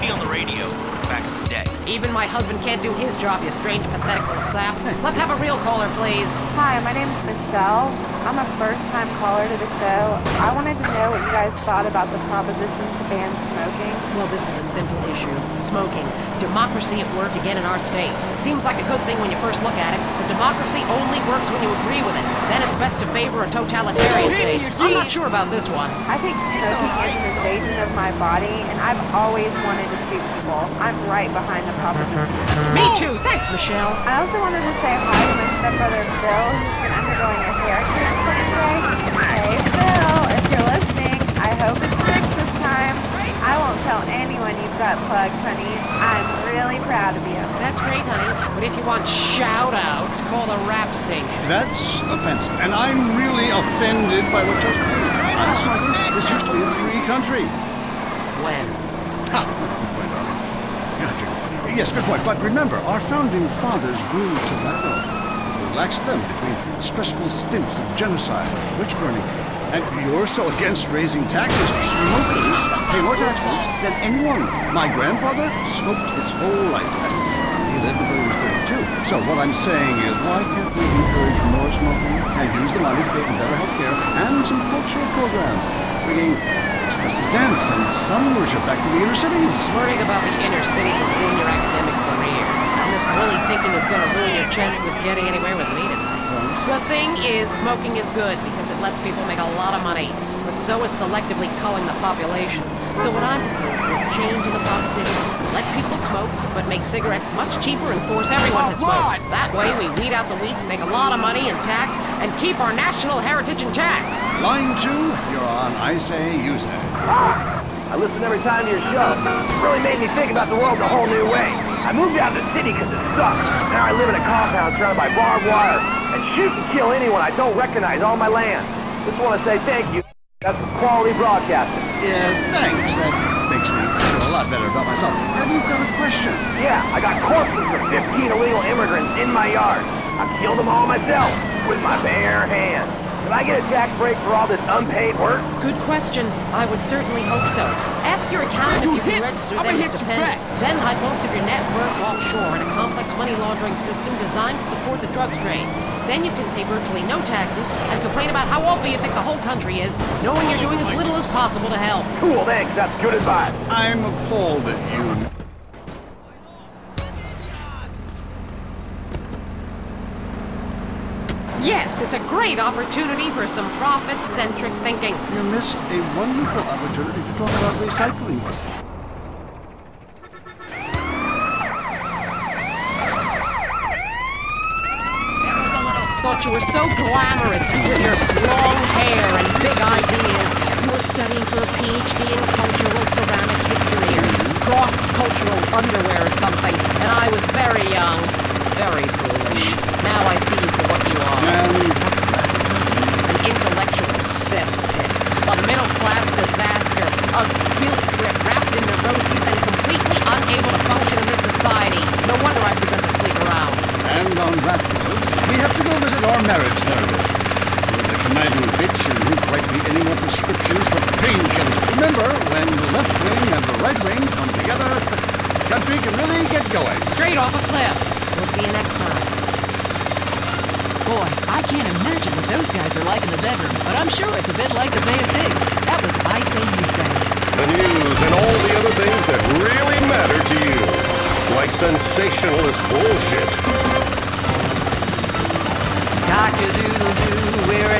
be on the radio back in the day. Even my husband can't do his job, you strange, pathetic little sap. Let's have a real caller, please. Hi, my name's Michelle. I'm a first-time caller to the show. I wanted to know what you guys thought about the proposition to ban smoking. Well, this is a simple issue. Smoking. Democracy at work again in our state. Seems like a good thing when you first look at it, but democracy only works when you agree with it. Then it's best to favor a totalitarian state. I'm not sure about this one. I think smoking is an invasion of my body, and I've always wanted to shoot people. I'm right behind the proposition. Me too. Thanks, Michelle. I also wanted to say hi to my stepbrother Phil, who's been undergoing a hair transplant today. Hey Phil, if you're listening, I hope it's fixed this time. I won't tell anyone you've got plugs, honey. I'm really proud of you. That's great, honey. But if you want shout-outs, call the rap station. That's offensive, and I'm really offended by what you're saying. Honestly, this used to be a free country. When? Ha! My darling. Gotcha. Yes, good point. But remember, our founding fathers grew tobacco, relaxed them between stressful stints of genocide, witch burning. And you're so against raising taxes. Smokers pay more taxes than anyone. My grandfather smoked his whole life. He lived until he was 32. So what I'm saying is, why can't we encourage more smoking and use the money to pay for better health care and some cultural programs, bringing expressive dance and sun worship back to the inner cities? Worrying about the inner cities will ruin your academic career. And this woolly thinking is going to ruin your chances of getting anywhere with me tonight. The thing is, smoking is good because it lets people make a lot of money, but so is selectively culling the population. So what I'm proposing is a change in the proposition. Let people smoke, but make cigarettes much cheaper and force everyone to smoke. That way we weed out the weak, make a lot of money in tax, and keep our national heritage intact. Line 2, you're on I Say, You Say. I listen every time to your show. It really made me think about the world in a whole new way. I moved out of the city because it sucks. Now I live in a compound surrounded by barbed wire and shoot and kill anyone I don't recognize on my land. Just want to say thank you. That's quality broadcasting. Yeah, thanks. That makes me feel a lot better about myself. Have you got a question? Yeah, I got corpses of 15 illegal immigrants in my yard. I killed them all myself with my bare hands. Can I get a tax break for all this unpaid work? Good question. I would certainly hope so. Ask your accountant if you can register them as dependents. Then hide most of your net worth offshore in a complex money laundering system designed to support the drugs trade. Then you can pay virtually no taxes and complain about how awful you think the whole country is, knowing you're doing as little as possible to help. Cool, thanks. That's good advice. I'm appalled at you. Yes, it's a great opportunity for some profit-centric thinking. You missed a wonderful opportunity to talk about recycling. Thought you were so glamorous with your long hair and big ideas. You were studying for a PhD in cultural ceramic history or cross-cultural underwear or something, and I was very young, very foolish. Now I see you for what you are. What's that? An intellectual cesspit, a middle-class disaster, a guilt trip wrapped in neuroses and completely unable to function in this society. No wonder I've begun to sleep around. And on that note, we have to go visit our marriage therapist. He was a conniving bitch and won't write me any more prescriptions for painkillers. Remember, when the left wing and the right wing come together, the country can really get going. Straight off a cliff. We'll see you next time. Boy, I can't imagine what those guys are like in the bedroom, but I'm sure it's a bit like the Bay of Pigs. That was I Say, You Say. The news and all the other things that really matter to you. Like sensationalist bullshit. Cock-a-doodle-doo, we're